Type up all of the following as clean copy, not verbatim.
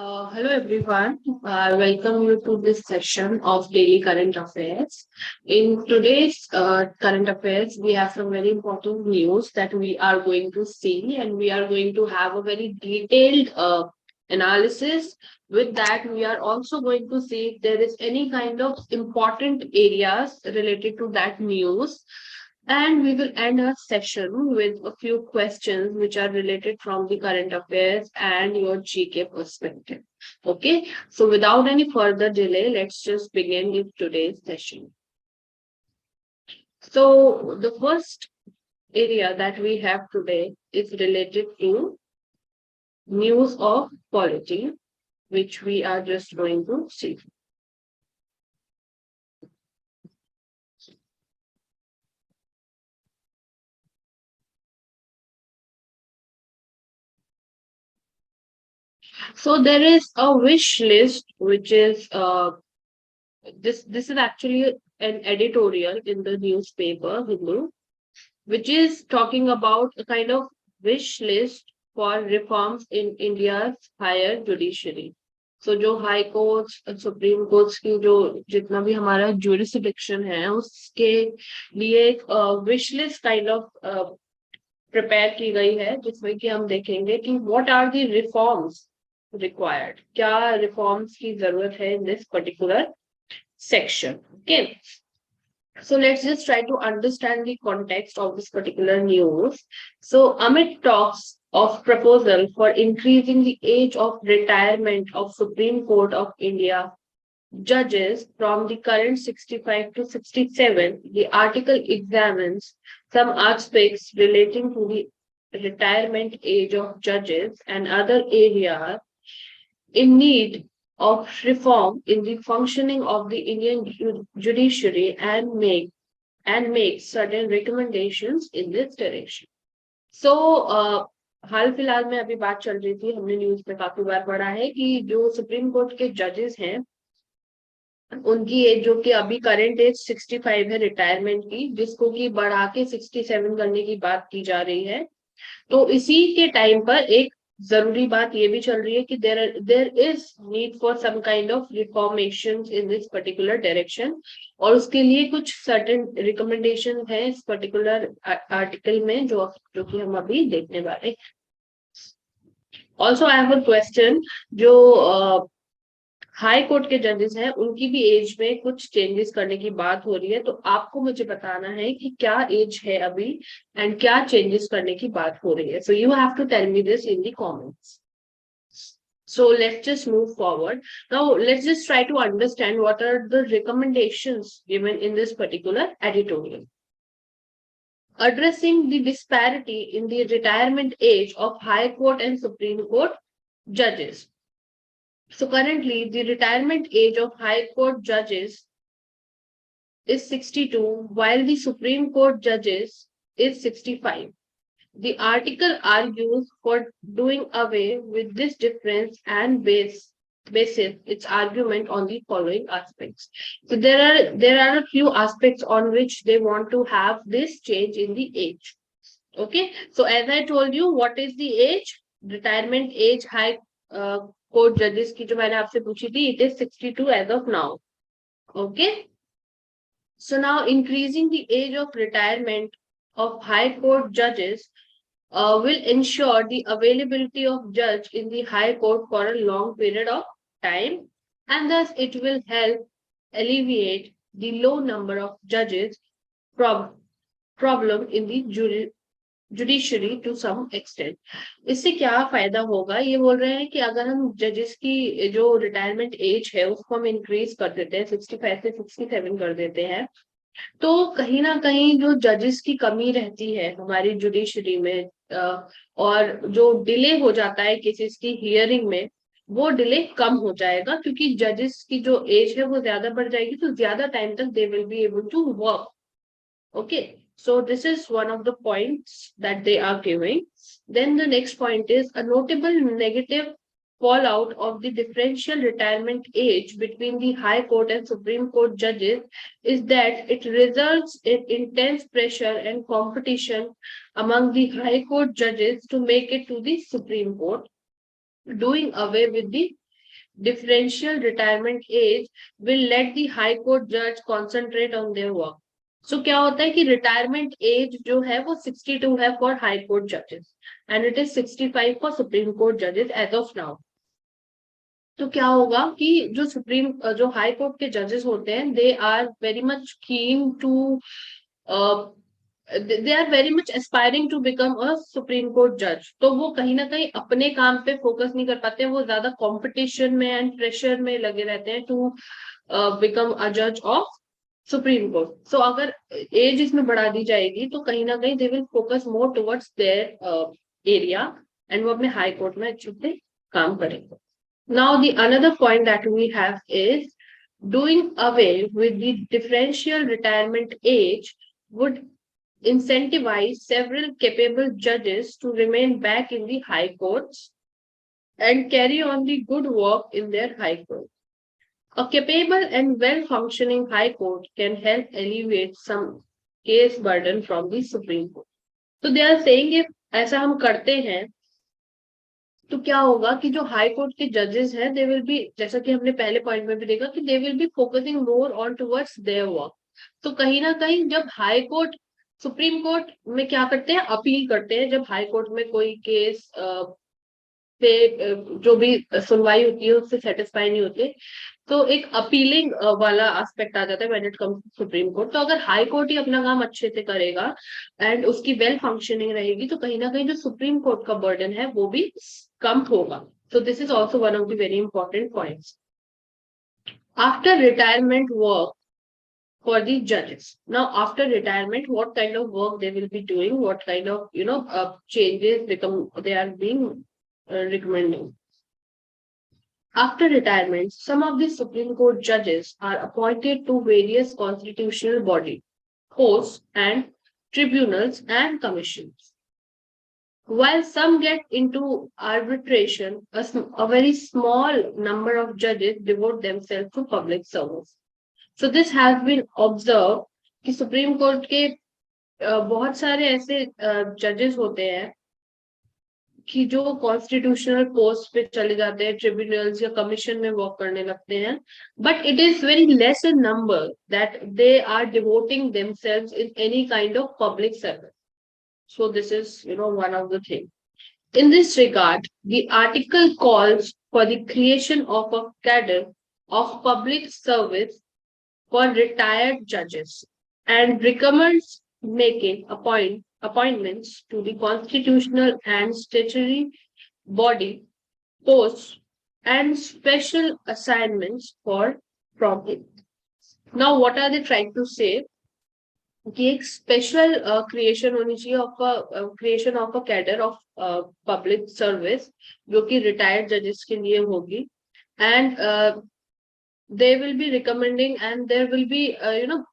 Hello everyone. Welcome you to this session of Daily Current Affairs. In today's current affairs, we have some very important news that we are going to see, and we are going to have a very detailed analysis. With that, we are also going to see if there is any kind of important areas related to that news, and we will end our session with a few questions which are related from the current affairs and your GK perspective. Okay, so without any further delay, let's just begin with today's session. So, the first area that we have today is related to news of polity, which we are just going to see. So there is a wish list, which is this is actually an editorial in the newspaper Hindu, which is talking about a kind of wish list for reforms in India's higher judiciary. So जो high courts supreme courts की जो जितना भी हमारा jurisdiction है उसके लिए एक wish list kind of prepare की गई है, जिसमें कि हम देखेंगे कि what are the reforms required, क्या रिफॉर्म्स की जरूरत है in this particular section. Okay, so let's just try to understand the context of this particular news. So Amit talks of proposal for increasing the age of retirement of Supreme Court of India judges from the current 65 to 67. The article examines some aspects relating to the retirement age of judges and other areas in need of reform in the functioning of the Indian judiciary and make certain recommendations in this direction. So हाल फिलहाल में अभी बात चल रही थी, हमने news में काफी बार पढ़ा है कि जो सुप्रीम कोर्ट के जजेस हैं उनकी एज जो कि अभी करंट एज 65 है रिटायरमेंट की, जिसको कि बढ़ा के 67 करने की बात की जा रही है। तो इसी के टाइम पर एक जरूरी बात ये भी चल रही है कि there is need for some kind of reformation in this particular direction, और उसके लिए कुछ सर्टेन रिकमेंडेशन है इस पर्टिकुलर आर्टिकल में जो कि हम अभी देखने वाले। Also I have a question, जो हाई कोर्ट के जजेस हैं उनकी भी एज में कुछ चेंजेस करने की बात हो रही है, तो आपको मुझे बताना है कि क्या एज है अभी एंड क्या चेंजेस करने की बात हो रही है। So you have to tell me this in the comments. So let's just move forward. Now let's just try to understand what are the recommendations given in this particular editorial. Addressing the disparity in the retirement age of High Court and Supreme Court judges. So currently, the retirement age of High Court judges is 62, while the Supreme Court judges is 65. The article argues for doing away with this difference and bases its argument on the following aspects. So there are a few aspects on which they want to have this change in the age. Okay, so as I told you, what is the age? Retirement age High court जजेस की जो मैंने आपसे पूछी थी, it is 62 age of now. Okay, so now increasing the age of retirement of high court जजेस will ensure the availability of judge in the high court for a long period of time, and thus it will help alleviate the low number of judges problem in the judiciary to some extent. इससे क्या फायदा होगा, ये बोल रहे हैं कि अगर हम जजेस की जो रिटायरमेंट एज है उसको हम इंक्रीज कर देते हैं, 65 से 67 कर देते हैं, तो कहीं ना कहीं जो जजेस की कमी रहती है हमारी जुडिशरी में और जो डिले हो जाता है केसेस की हियरिंग में, वो डिले कम हो जाएगा, क्योंकि जजेस की जो एज है वो ज्यादा बढ़ जाएगी, तो ज्यादा टाइम तक they will be able to work. Okay, so this is one of the points that they are giving. Then the next point is a notable negative fallout of the differential retirement age between the High Court and Supreme Court judges is that it results in intense pressure and competition among the High Court judges to make it to the Supreme Court, doing away with the differential retirement age will let the high court judge concentrate on their work. So क्या होता है कि retirement age जो है वो 62 है for high court जजेस and it is 65 for supreme court जजेस एज ऑफ नाउ. तो क्या होगा कि जो हाई कोर्ट के जजेस होते हैं they are very much keen to they are very much aspiring to become a supreme court जज. तो वो कहीं ना कहीं अपने काम पे फोकस नहीं कर पाते, वो ज्यादा कंपटीशन में एंड प्रेशर में लगे रहते हैं टू बिकम अ जज ऑफ सुप्रीम कोर्ट. सो अगर एज इसमें बढ़ा दी जाएगी तो कहीं ना कहीं they will focus more towards their area and वो अपने हाई कोर्ट में अच्छे से काम करेंगे. Now, the another point that we have is doing away with the differential retirement age would incentivize several capable judges to remain back in the high courts and carry on the good work in their high court. A capable and well-functioning high court can help alleviate some case burden from the Supreme Court. So they are saying if ऐसा हम करते हैं तो क्या होगा कि जो high court के जजेस हैं दे विल बी, जैसा कि हमने पहले पॉइंट में भी देखा कि दे will be focusing more on towards their work. तो कहीं ना कहीं जब हाई कोर्ट सुप्रीम कोर्ट में क्या करते हैं, अपील करते हैं. जब हाई कोर्ट में कोई केस पे जो भी सुनवाई होती है उससे सेटिस्फाई नहीं होते तो एक अपीलिंग वाला एस्पेक्ट आ जाता है when it comes to supreme court. तो अगर हाई कोर्ट ही अपना काम अच्छे से करेगा एंड उसकी वेल फंक्शनिंग रहेगी तो कहीं ना कहीं जो सुप्रीम कोर्ट का बर्डन है वो भी कम होगा. So this is also one of the very important points. After retirement work for the judges. Now, after retirement, what kind of work they will be doing? What kind of changes they are being recommending? After retirement, some of the Supreme Court judges are appointed to various constitutional bodies, posts, and tribunals and commissions. While some get into arbitration, a very small number of judges devote themselves to public service. So this has been observed कि supreme court के बहुत सारे ऐसे जजेस होते हैं कि जो कॉन्स्टिट्यूशनल पोस्ट पे चले जाते हैं, ट्रिब्यूनल्स या कमीशन में वर्क करने लगते हैं, but it is very less in number that they are devoting themselves in any kind of public service. So this is, one of the things. In this regard, the article calls for the creation of a cadre of public service for retired judges and recommends making appointments to the constitutional and statutory body posts and special assignments for profit. Now, what are they trying to say? कि एक special creation होनी चाहिए of creation of a cadre of public service जो कि retired जजेस के लिए होगी and they will be recommending and there will be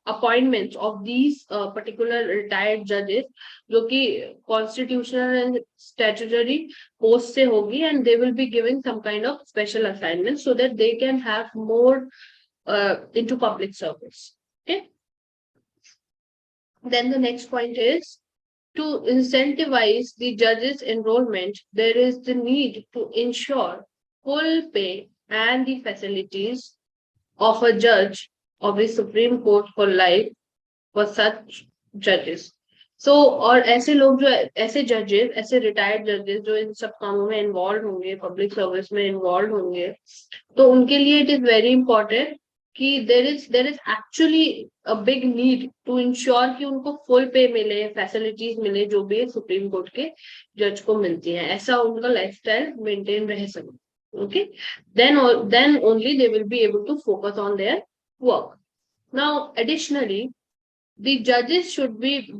appointments of these particular retired judges जो कि constitutional and statutory post से होगी and they will be giving some kind of special assignments so that they can have more into public service. Okay. Then the next point is to incentivize the judges' enrollment. There is the need to ensure full pay and the facilities of a judge of the Supreme Court for life for such judges. So और ऐसे लोग जो ऐसे जजेस, ऐसे retired जजेस जो इन सब कामों में इन्वॉल्व होंगे, पब्लिक सर्विस में इन्वॉल्व होंगे, तो उनके लिए इट इज वेरी इंपॉर्टेंट कि there is actually a big need to ensure कि उनको फुल पे मिले, फैसिलिटीज मिले जो भी सुप्रीम कोर्ट के जज को मिलती है, ऐसा उनका लाइफस्टाइल मेंटेन रह सके. Okay, then only they will be able to focus on their work. Now, additionally, the judges should be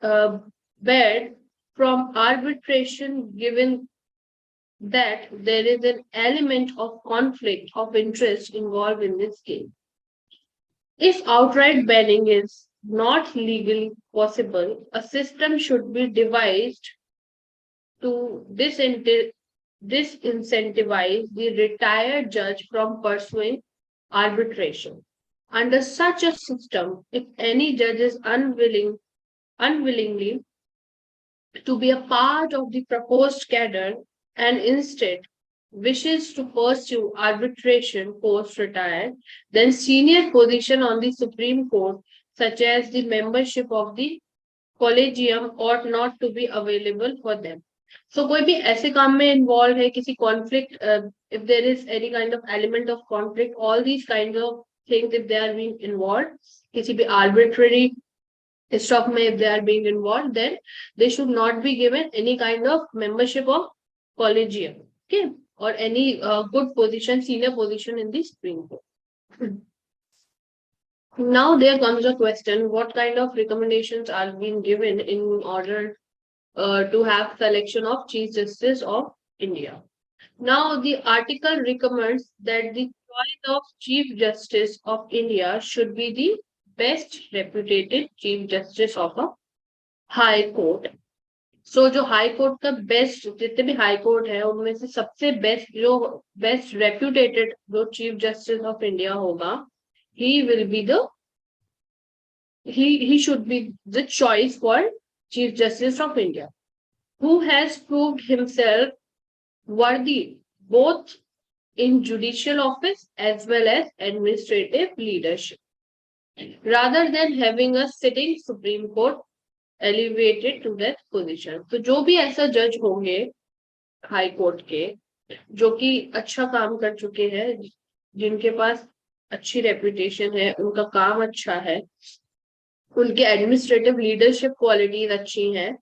barred from arbitration given that there is an element of conflict of interest involved in this case. If outright banning is not legally possible, a system should be devised to disincentivize the retired judge from pursuing arbitration. Under such a system, if any judge is unwillingly to be a part of the proposed cadre and instead wishes to pursue arbitration post-retire, then senior position on the Supreme Court, such as the membership of the collegium, ought not to be available for them. So कोई भी ऐसे काम में involved है, किसी conflict, if there is any kind of element of conflict, all these kinds of things, if they are being involved, किसी भी arbitrary stuff में if they are being involved, then they should not be given any kind of membership of collegium, okay, or any good position, senior position in the Supreme Court. Now there comes a question: what kind of recommendations are being given in order to have selection of Chief Justice of India? Now the article recommends that the choice of Chief Justice of India should be the best reputed Chief Justice of a High Court. सो जो high court का best, जितने भी high court है उनमें से सबसे best, जो best रेप्यूटेटेड जो चीफ जस्टिस ऑफ इंडिया होगा, he will be the he should be the choice for Chief Justice of India, who has proved himself worthy both in judicial office as well as administrative leadership, rather than having a sitting Supreme Court elevated to that position. तो जो भी ऐसा जज होंगे high court के जो कि अच्छा काम कर चुके हैं, जिनके पास अच्छी रेपुटेशन है, उनका काम अच्छा है, उनके एडमिनिस्ट्रेटिव लीडरशिप क्वालिटीज अच्छी हैं,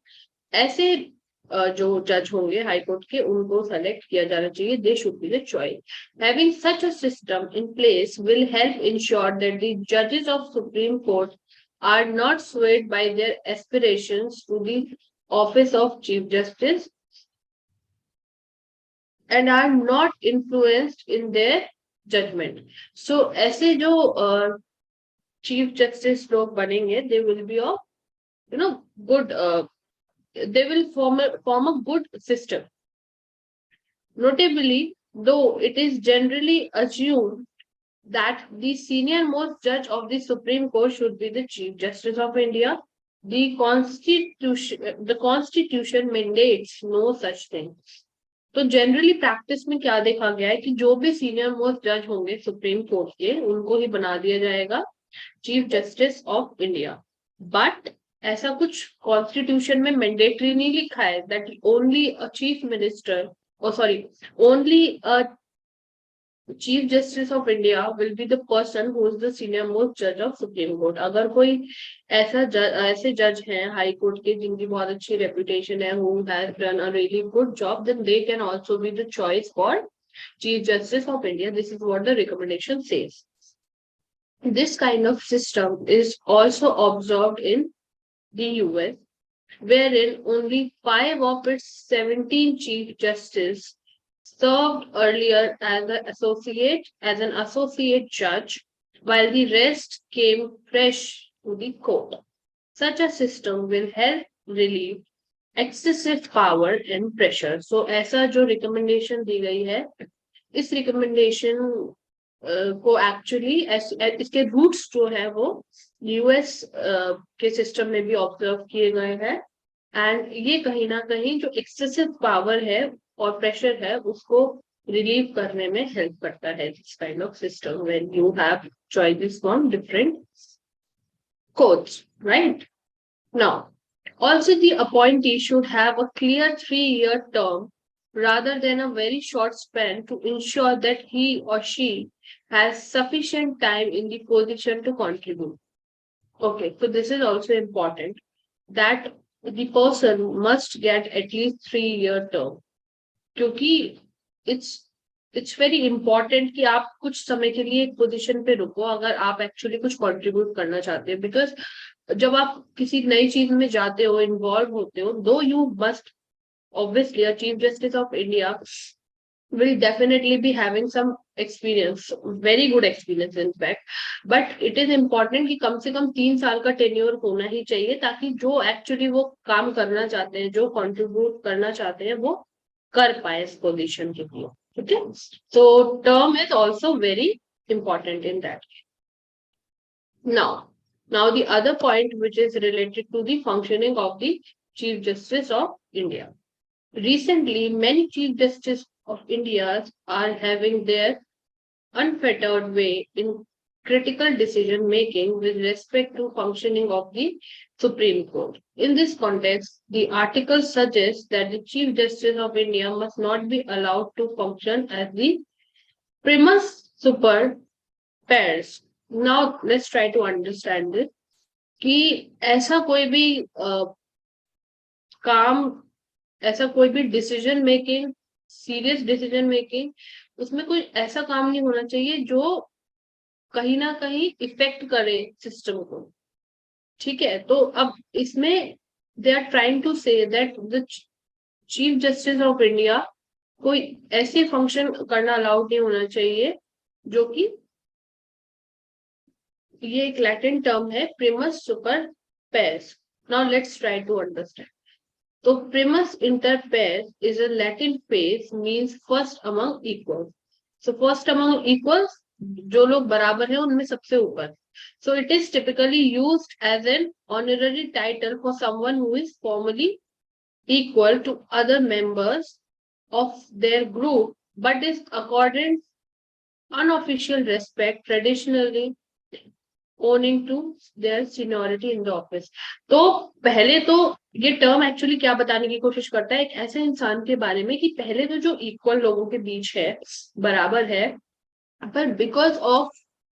ऐसे जो जज होंगे हाई कोर्ट के, उनको सेलेक्ट किया जाना चाहिए. They should be the choice. Having such a system in place will help ensure that the जजेस of supreme court are not swayed by their aspirations to the office of Chief Justice and are not influenced in their judgment. So ऐसे जो Chief Justice लोग बनेंगे, they will be of good, they will form a good system. Notably, though it is generally assumed that the senior most judge of the Supreme Court should be the Chief Justice of India, the Constitution mandates no such thing. तो generally practice में क्या देखा गया है कि जो भी senior most जज होंगे सुप्रीम कोर्ट के, उनको ही बना दिया जाएगा chief justice of India. But ऐसा कुछ कॉन्स्टिट्यूशन में मैंडेटरी नहीं लिखा है that only a chief minister, only a Chief Justice of India will be the person who is the senior most judge of Supreme Court. अगर कोई ऐसे जज हैं हाई कोर्ट के जिनकी बहुत अच्छी रेपुटेशन है, who has done a really good job, then they can also be the choice for Chief Justice of India. This is what the recommendation says. This kind of system is also observed in the US, wherein only 5 of its 17 Chief Justices served earlier as an associate judge, while the rest came fresh to the court. Such a system will help relieve excessive power and pressure. So ऐसा जो recommendation दी गई है, इस recommendation को actually इसके roots जो है वो US के system में भी observe किए गए हैं, and ये कहीं ना कहीं जो excessive power है और प्रेशर है उसको रिलीव करने में हेल्प करता है. This kind of system when you have choices from different courts, right? Now also the appointee should have a clear 3-year term rather than a very short span to ensure that he or she has sufficient time in the position to contribute. Okay, so this is also important that the person must get at least 3-year term, क्योंकि it's very important कि आप कुछ समय के लिए एक position पे रुको अगर आप एक्चुअली कुछ कंट्रीब्यूट करना चाहते हैं. बिकॉज जब आप किसी नई चीज में जाते हो, इन्वॉल्व होते हो, दो you must obviously a chief justice of India will definitely be having some experience, very good experience in fact, but it is important कि कम से कम 3 साल का टेन्योर होना ही चाहिए ताकि जो एक्चुअली वो काम करना चाहते हैं, जो कंट्रीब्यूट करना चाहते हैं, वो कर पाए इस पोजीशन के लिए. ठीक है, so term is also very important in that. Now the other point which is related to the functioning of the Chief Justice of India. Recently, many Chief Justice of India are having their unfettered way in critical decision making with respect to functioning of the Supreme Court. In this context, the article suggests that the Chief Justice of India must not be allowed to function as the primus super pares. Now let's try to understand this कि ऐसा कोई भी काम, ऐसा कोई भी decision making, serious decision making, उसमें कोई ऐसा काम नहीं होना चाहिए जो कहीं ना कहीं इफेक्ट करे सिस्टम को. ठीक है, तो अब इसमें they are trying to say that the chief justice of India कोई ऐसे फंक्शन करना अलाउड नहीं होना चाहिए जो कि, ये एक लैटिन टर्म है primus super pares. Now let's try to understand. So primus inter pares is a Latin phrase means first among equals. So first among equals, जो लोग बराबर हैं उनमें सबसे ऊपर. So it is typically used as an honorary title for someone who is formally equal to other members of their group but is accorded unofficial respect traditionally owing to their seniority in the office. तो पहले तो ये term actually क्या बताने की कोशिश करता है, एक ऐसे इंसान के बारे में कि पहले तो जो इक्वल लोगों के बीच है, बराबर है, पर because of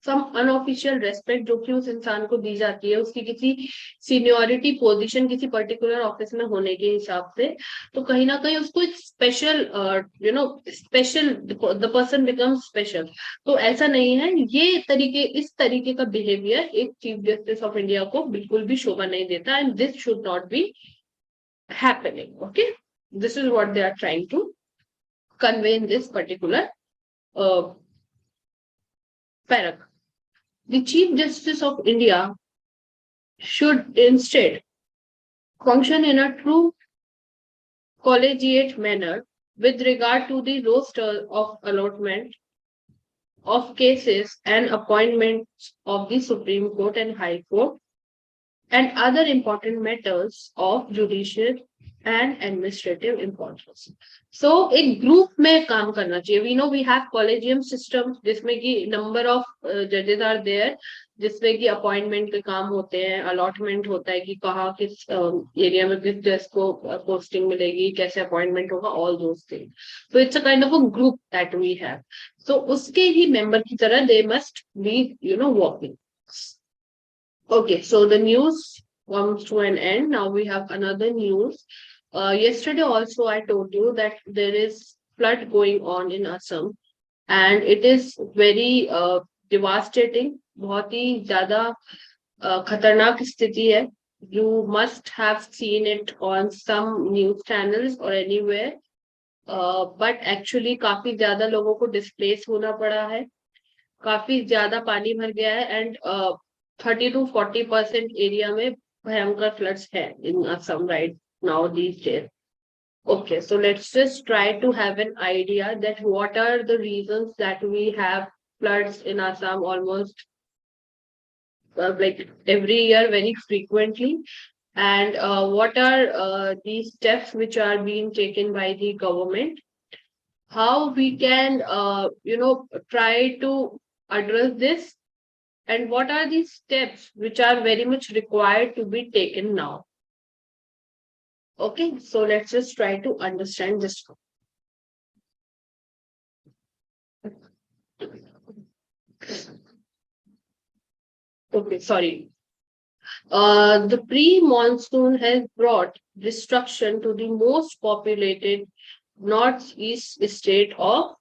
some unofficial respect जो कि उस इंसान को दी जाती है उसकी किसी सीनियोरिटी पोजीशन किसी पर्टिकुलर ऑफिस में होने के हिसाब से, तो कहीं ना कहीं उसको एक special special the person become special. तो ऐसा नहीं है, ये तरीके, इस तरीके का बिहेवियर एक चीफ जस्टिस ऑफ इंडिया को बिल्कुल भी शोभा नहीं देता, and this should not be happening. Okay, this is what they are trying to convey in this particular paragraph. The Chief Justice of India should instead function in a true collegiate manner with regard to the roster of allotment of cases and appointments of the Supreme Court and High Court and other important matters of judicial and administrative importance. So एक group में काम करना चाहिए. We know we have collegium system जिसमें कि number of judges are there, जिसमें कि appointment के काम होते हैं, अलॉटमेंट होता है कि कहाँ किस एरिया में किस जज को पोस्टिंग मिलेगी, कैसे अपॉइंटमेंट होगा, all those things. So it's a kind of a group that we have. So उसके ही मेंबर की तरह they must be working. Okay, so the news comes to an end. Now we have another news. Yesterday also I told you that there is flood going on in Assam and it is very devastating. बहुत ही ज्यादा खतरनाक स्थिति है. You must have seen it on some news channels or anywhere. But actually काफी ज्यादा लोगों को displace होना पड़ा है, काफी ज्यादा पानी भर गया है, and 30 to 40% एरिया में भयंकर फ्लड्स है in Assam right now these days. Okay, so let's just try to have an idea that what are the reasons that we have floods in Assam almost like every year very frequently, and what are these steps which are being taken by the government, how we can try to address this, and what are the steps which are very much required to be taken now. Okay, so let's just try to understand this. Okay, sorry. The pre-monsoon has brought destruction to the most populated northeast state of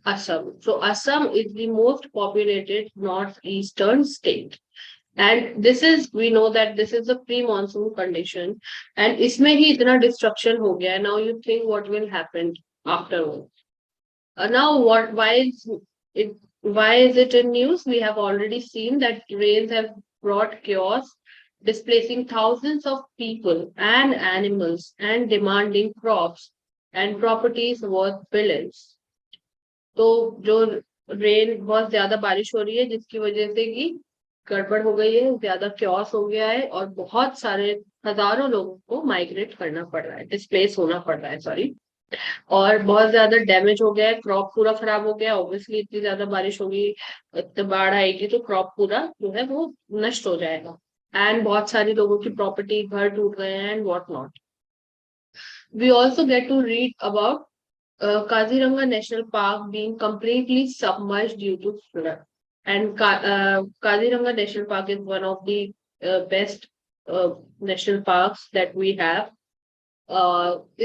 Assam. So Assam is the most populated northeastern state. And this is, we know that this is the pre-monsoon condition, and इसमें ही इतना destruction हो गया. Now you think what will happen afterwards? Now why is it in news? We have already seen that rains have brought chaos, displacing thousands of people and animals and demanding crops and properties worth billions. तो जो rain, बहुत ज्यादा बारिश हो रही है जिसकी वजह से कि गड़बड़ हो गई है, ज्यादा क्योस हो गया है, और बहुत सारे हजारों लोगों को माइग्रेट करना पड़ रहा है, डिस्प्लेस होना पड़ रहा है, सॉरी. और बहुत ज्यादा डैमेज हो गया है, क्रॉप पूरा खराब हो गया, ऑब्वियसली इतनी ज्यादा बारिश होगी, इतनी बाढ़ आएगी तो क्रॉप पूरा जो है वो नष्ट हो जाएगा, एंड बहुत सारे लोगों की प्रॉपर्टी, घर टूट गए हैं and what not. We also get to read about Kaziranga National Park being completely submerged due to flood. And Kaziranga National Park is one of the best national parks that we have.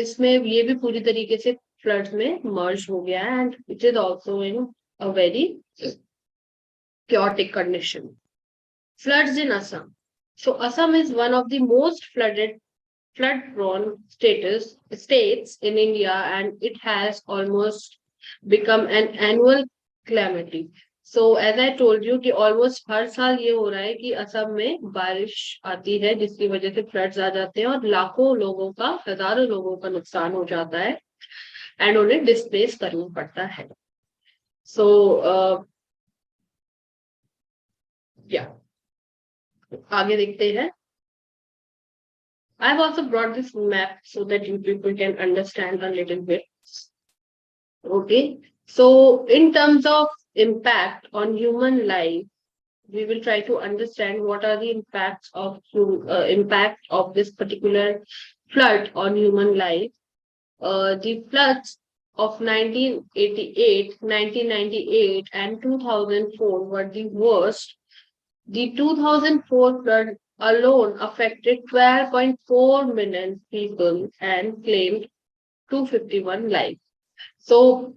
इसमें ये भी पूरी तरीके से floods में मर्ज हो गया है, and it is also in a very chaotic condition. Floods in Assam. So Assam is one of the most flood-prone states in India, and it has almost become an annual calamity. So as I told you कि almost हर साल ये हो रहा है कि असम में बारिश आती है जिसकी वजह से फ्लड्स आ जाते हैं और लाखों लोगों का, हजारों लोगों का नुकसान हो जाता है एंड उन्हें डिस्प्लेस करना पड़ता है. सो या आगे देखते हैं. I've also brought this map so that you people can understand a little bit. Okay. So in terms of impact on human life, we will try to understand what are the impact of this particular flood on human life. The floods of 1988, 1998, and 2004 were the worst. The 2004 flood alone affected 12.4 million people and claimed 251 lives. So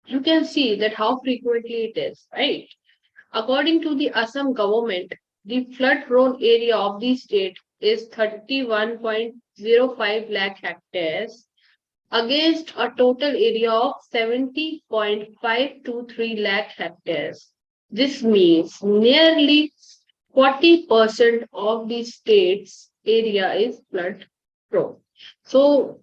you can see that how frequently it is, right? According to the Assam government, the flood-prone area of the state is 31.05 lakh hectares against a total area of 70.523 lakh hectares. This means nearly 40% of the state's area is flood prone. So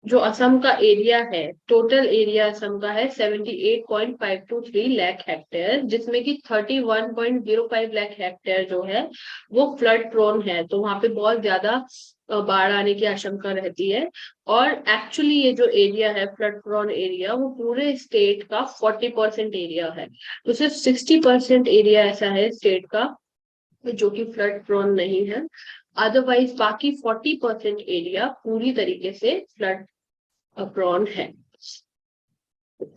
जो असम का area है, total area Assam का है 78.523 lakh hectare, जिसमें कि 31.05 lakh hectare जो है वो फ्लड प्रोन है. तो वहां पे बहुत ज्यादा बाढ़ आने की आशंका रहती है. और एक्चुअली ये जो एरिया है फ्लड प्रोन एरिया, वो पूरे स्टेट का 40% एरिया है. तो सिर्फ 60% एरिया ऐसा है स्टेट का जो कि फ्लड प्रोन नहीं है. अदरवाइज बाकी 40% एरिया पूरी तरीके से फ्लड prone है.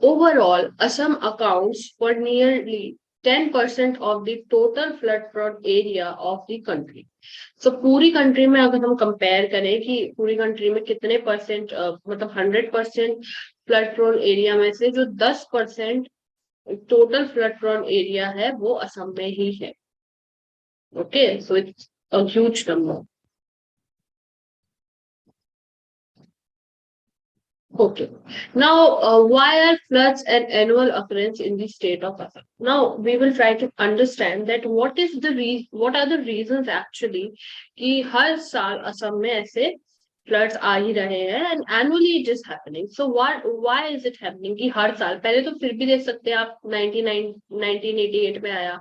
Overall, Assam accounts for nearly 10% of the total flood-prone area of the country. So पूरी कंट्री में अगर हम कंपेयर करें कि पूरी कंट्री में कितने परसेंट, मतलब 100% फ्लड प्रोन एरिया में से जो 10% टोटल फ्लड प्रोन एरिया है वो असम में ही है. Okay, so it's a huge number. Okay. Now, why are floods an annual occurrence in the state of Assam? Now, we will try to understand that what are the reasons actually कि हर साल असम में ऐसे floods आ ही रहे हैं and annually it is happening. So why is it happening कि हर साल, पहले तो फिर भी देख सकते हैं आप 1988 में आया,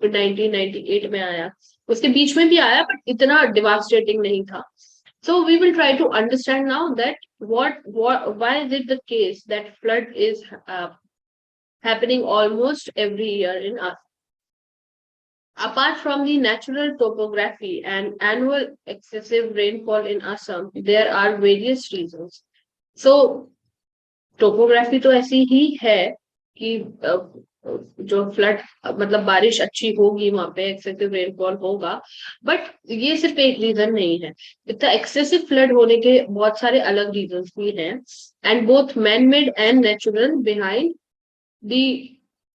फिर 1998 में आया, उसके बीच में भी आया बट इतना devastating नहीं था. So we will try to understand now that why is it the case that flood is happening almost every year in us. Apart from the natural topography and annual excessive rainfall in Assam, there are various reasons. So topography तो ऐसी ही है कि जो flood, मतलब बारिश अच्छी होगी वहां पे, एक्सेसिव रेनफॉल होगा, बट ये सिर्फ एक रीजन नहीं है. इतना एक्सेसिव फ्लड होने के बहुत सारे अलग रीजंस भी हैं, and both man made and natural behind the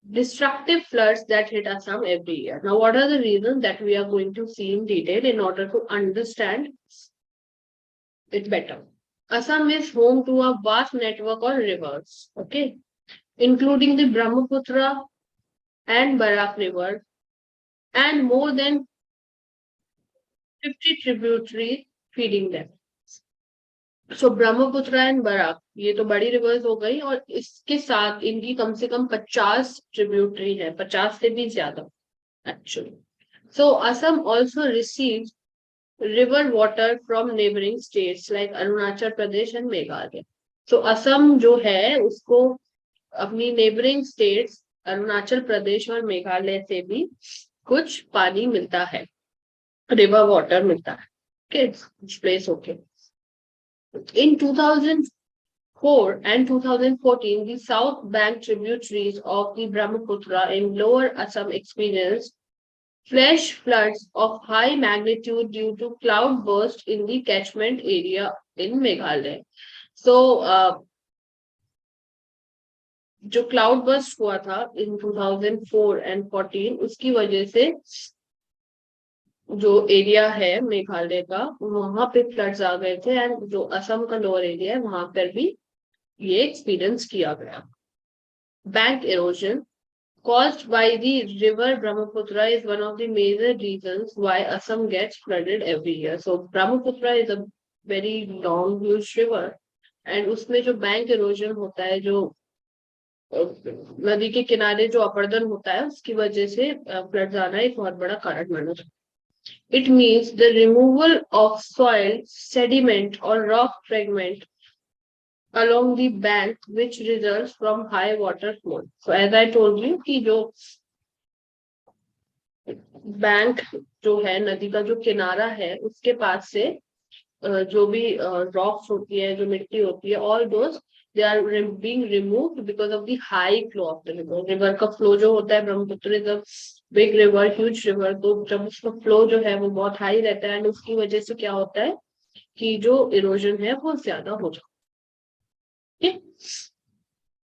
destructive floods that hit Assam every year. Now, what are the reasons that we are going to see in detail in order to understand it better? Assam is home to a vast network of rivers, okay, including the Brahmaputra and Barak River, and more than 50 tributaries feeding them. So Brahmaputra and Barak, ये तो बड़ी reverse हो गई, और इसके साथ इनकी कम से कम 50 ट्रिब्यूटरी है, 50 से भी ज्यादा actually. So Assam also receives river water from neighboring states like Arunachal Pradesh and Meghalaya. तो असम जो है उसको अपनी नेबरिंग स्टेट्स अरुणाचल प्रदेश और मेघालय से भी कुछ पानी मिलता है, रिवर वाटर मिलता है, okay, प्लेस होके। इन 2004 and 2014, the South Bank tributaries of the Brahmaputra in lower Assam experienced flash floods of high magnitude due to cloud burst in the catchment area in Meghalaya. So, जो cloud burst हुआ था इन 2004 and 14, उसकी वजह से जो area है मेघालय का वहां पे फ्लड्स आ गए थे, एंड जो असम का लोअर एरिया है वहां पर भी ये एक्सपीरियंस किया गया। Bank erosion caused by the river Brahmaputra is one of the major reasons why Assam gets flooded every year. So Brahmaputra is a very long, huge river, and उसमें जो bank erosion होता है, जो नदी के किनारे जो अपर्दन होता है, उसकी वजह से फ्लड्स आना एक बहुत बड़ा कारण माना जाता है। It means the removal of soil, sediment or rock fragment along the bank, which results from high water flow. So as I told you कि जो बैंक जो है, नदी का जो किनारा है, उसके पास से जो भी रॉक्स होती है, जो मिट्टी होती है, all those they are being removed because of the high flow of the river. River का फ्लो जो होता है, Brahmaputra is a big river, huge river, तो जब उसका फ्लो जो है वो बहुत हाई रहता है, एंड उसकी वजह से क्या होता है कि जो इरोजन है वो ज्यादा हो जाता है।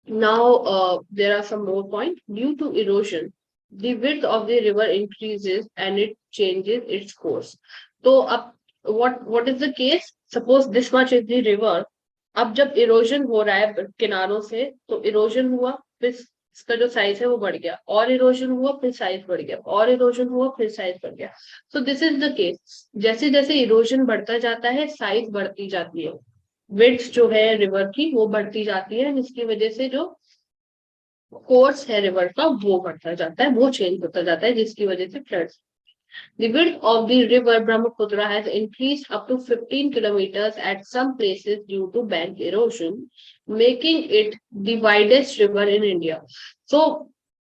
Now, there are some more points. Due to erosion, the width of the river increases and it changes its course. So, अब what is the case? Suppose this much is the river. अब जब erosion हो रहा है किनारों से, तो erosion हुआ, फिर इसका जो साइज है वो बढ़ गया, और इरोजन हुआ, फिर साइज बढ़ गया, और इरोजन हुआ, फिर साइज बढ़ गया। So this is the case. जैसे जैसे इरोजन बढ़ता जाता है, साइज बढ़ती जाती है, विड्थ जो है रिवर की वो बढ़ती जाती है, जिसकी वजह से जो कोर्स है रिवर का वो बढ़ता जाता है, वो चेंज होता जाता है, जिसकी वजह से floods. The width of the river Brahmaputra has increased up to 15 kilometers at some places due to bank erosion, making it the widest river in India. So,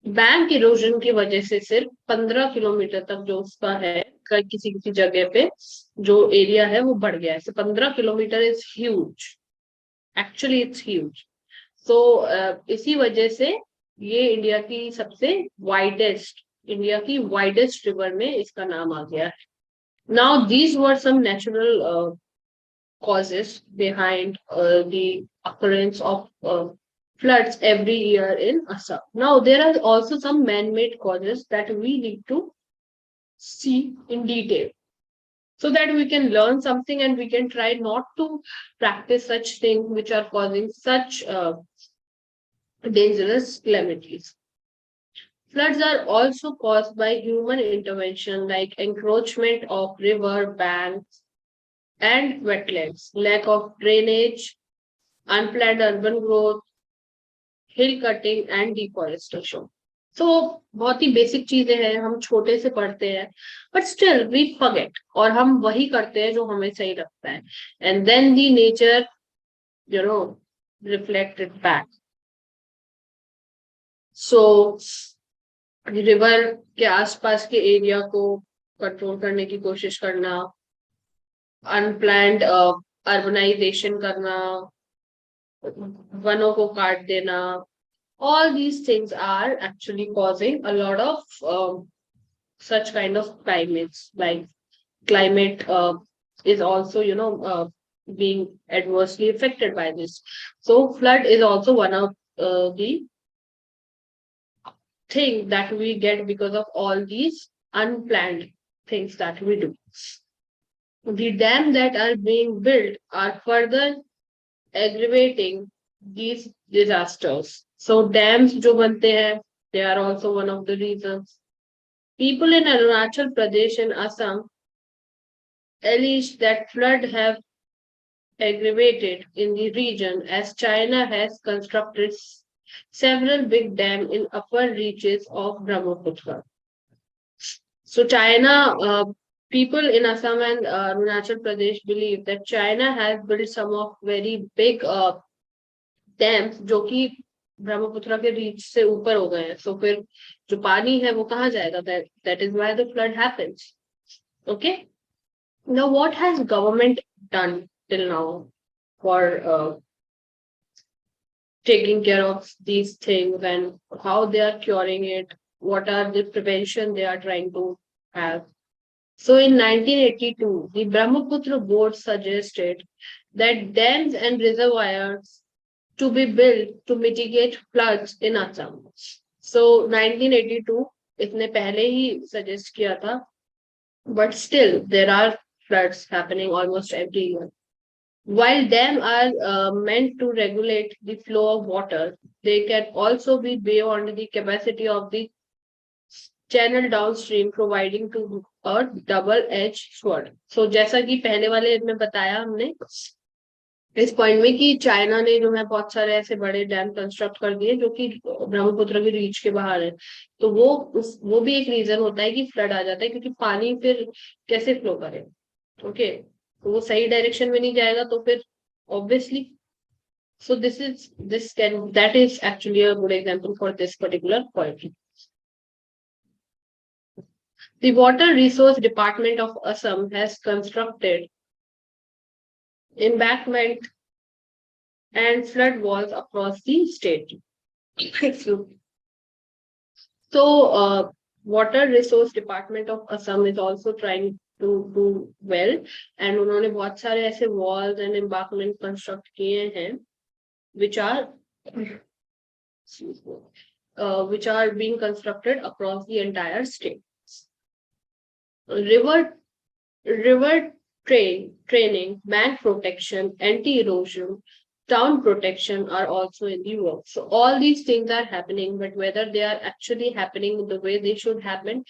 bank erosion की वजह से सिर्फ 15 किलोमीटर तक जो उसका है, किसी किसी जगह पे जो एरिया है वो बढ़ गया है। 15 kilometre is huge, actually it's huge. So इसी वजह से ये इंडिया की वाइडेस्ट रिवर में इसका नाम आ गया है। Now these were some natural causes behind the occurrence of floods every year in Assam. Now, there are also some man-made causes that we need to see in detail, so that we can learn something and we can try not to practice such things which are causing such dangerous calamities. Floods are also caused by human intervention like encroachment of river banks and wetlands, lack of drainage, unplanned urban growth, hill cutting and deforestation. So बहुत ही basic चीजें हैं, हम छोटे से पढ़ते हैं, but still we forget, और हम वही करते हैं जो हमें सही लगता है, and then the nature reflect it back. So river के आसपास के एरिया को कंट्रोल करने की कोशिश करना, अनप्लैन्ड अर्बनाइजेशन करना, वनों को काट देना, all these things are actually causing a lot of such kind of climates. Like climate is also being adversely affected by this. So flood is also one of the thing that we get because of all these unplanned things that we do. The dams that are being built are further aggravating these disasters. So dams जो बनते हैं, they are also one of the reasons. People in Arunachal Pradesh and Assam allege that flood have aggravated in the region as China has constructed several big dams in upper reaches of Brahmaputra. So people in Assam and Arunachal Pradesh believe that China has built some of very big dams जो कि ब्रह्मपुत्र के reach से ऊपर हो गए हैं, सो फिर जो पानी है वो कहाँ जाएगा? That is why the flood happens. Okay, now what has government done till now for taking care of these things and how they are curing it, what are the prevention they are trying to have. So in 1982, the Brahmaputra board suggested that dams and reservoirs to be built to mitigate floods in Assam. So 1982 इसने पहले ही suggest किया था, but still there are floods happening almost every year. While dams are meant to regulate the flow of water, they can also be beyond the capacity of the channel downstream, providing to a double-edged sword. So जैसा कि पहले वाले में बताया हमने इस point में कि चाइना ने जो है बहुत सारे ऐसे बड़े डैम कंस्ट्रक्ट कर दिए जो कि ब्रह्मपुत्र की रीच के बाहर है, तो वो भी एक रीजन होता है कि फ्लड आ जाता है, क्योंकि पानी फिर कैसे फ्लो करे. ओके, तो वो सही डायरेक्शन में नहीं जाएगा तो फिर obviously. So that is actually a good example for this particular point. The Water Resource Department of Assam has constructed embankment and flood walls across the state. So, Water Resource Department of Assam is also trying to do well, and उन्होंने बहुत सारे ऐसे walls and embankment construct किए हैं, which are being constructed across the entire state. River training, bank protection, anti-erosion, town protection are also in the works. So all these things are happening, but whether they are actually happening the way they should happen,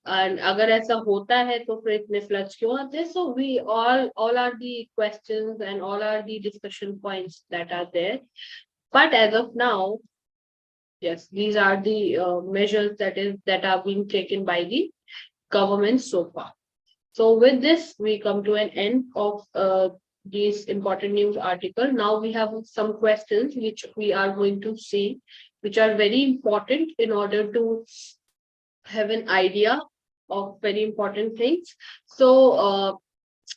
and अगर ऐसा होता है तो फिर इतने floods क्यों आते हैं? So we all are the questions and all are the discussion points that are there. But as of now, yes, these are the measures that are being taken by the government so far. So with this, we come to an end of these important news article. Now we have some questions which we are going to see, which are very important in order to have an idea of very important things. So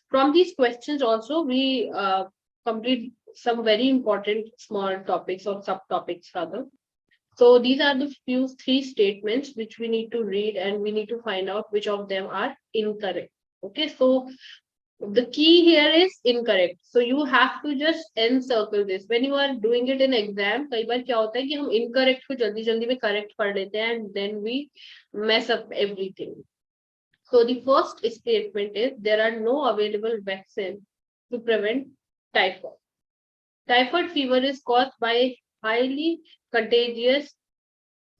from these questions also, we complete some very important small topics or subtopics rather. So these are the three statements which we need to read, and we need to find out which of them are incorrect. Okay, so the key here is incorrect. So you have to just encircle this. When you are doing it in exam, कई बार क्या होता है कि हम incorrect को जल्दी जल्दी में correct पढ़ लेते हैं, and then we mess up everything. So the first statement is there are no available vaccine to prevent typhoid. Typhoid fever is caused by highly contagious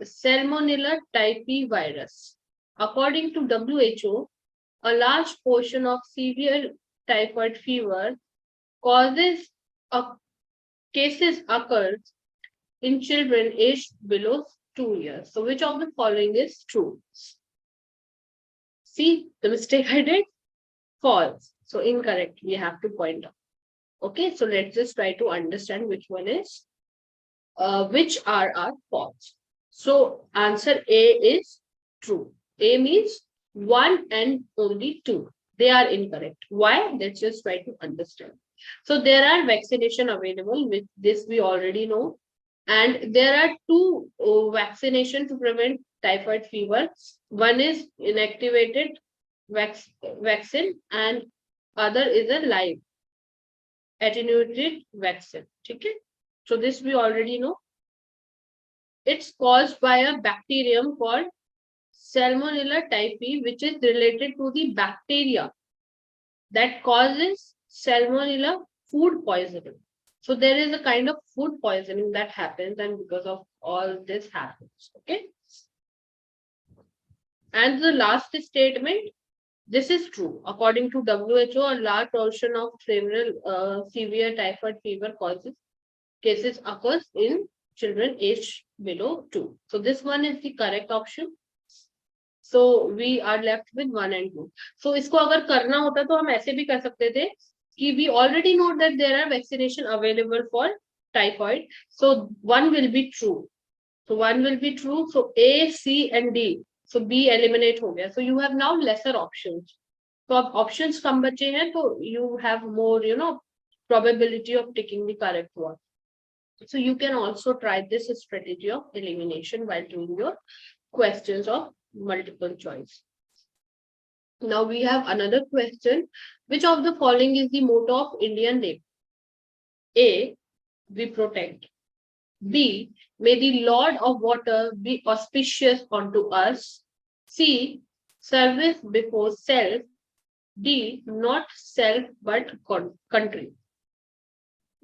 Salmonella typhi virus. According to WHO, a large portion of severe typhoid fever cases occur in children aged below 2 years. So which of the following is true? See the mistake I did? False. So incorrect. We have to point out. Okay, so let's just try to understand which one is, which are false. So answer A is true. A means 1 and only 2. They are incorrect. Why? Let's just try to understand. So there are vaccination available, with this we already know. And there are two vaccination to prevent typhoid fever. One is inactivated vaccine and other is a live attenuated vaccine. Okay? So this we already know. It's caused by a bacterium called Salmonella typhi, which is related to the bacteria that causes Salmonella food poisoning. So there is a kind of food poisoning that happens, and because of all this happens. Okay. And the last statement, this is true. According to WHO, a large portion of several severe typhoid fever cases occurs in children aged below 2. So this one is the correct option. So we are left with 1 and 2. So इसको अगर करना होता तो हम ऐसे भी कर सकते थे कि we already know that there are vaccination available for typhoid. So one will be true. So one will be true. So A, C, and D. So B eliminate हो गया. So you have now lesser options. So अब options कम बचे हैं, तो you have more, probability of taking the correct one. So you can also try this strategy of elimination while doing your questions of multiple choice. Now we have another question. Which of the following is the motto of Indian Navy? A, we protect. B, may the Lord of water be auspicious unto us. C, service before self. D, not self but country.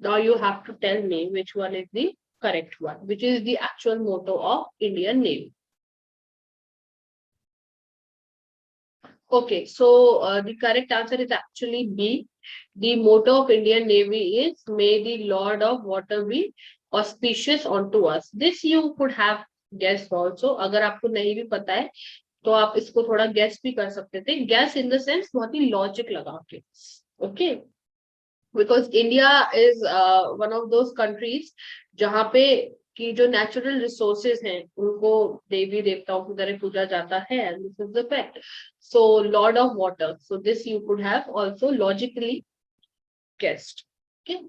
Now you have to tell me which one is the correct one, which is the actual motto of Indian Navy. Okay, so the correct answer is actually B. The motto of Indian Navy is "May the Lord of Water be auspicious unto us." This you could have guessed also. अगर आपको नहीं भी पता है, तो आप इसको थोड़ा guess भी कर सकते थे. Guess in the sense बहुत ही logic लगा के. Okay, because India is one of those countries जहाँ पे कि जो natural resources हैं उनको देवी देवताओं की तरह पूजा जाता है, and this is the fact. So Lord of Water. So this you could have also logically guessed. Okay,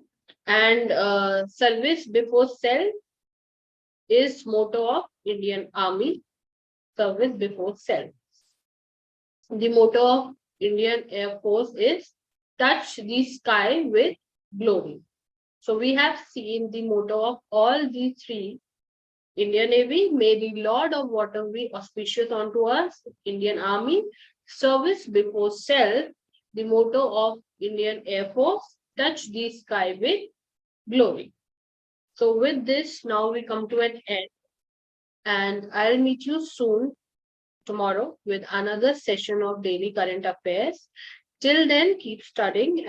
and service before self is motto of Indian Army. Service before self. The motto of Indian Air Force is touch the sky with glory. So we have seen the motto of all the three. Indian Navy, may the Lord of Water be auspicious unto us. Indian Army, service before self. The motto of Indian Air Force, touch the sky with glory. So with this, now we come to an end, and I'll meet you soon tomorrow with another session of daily current affairs. Till then, keep studying.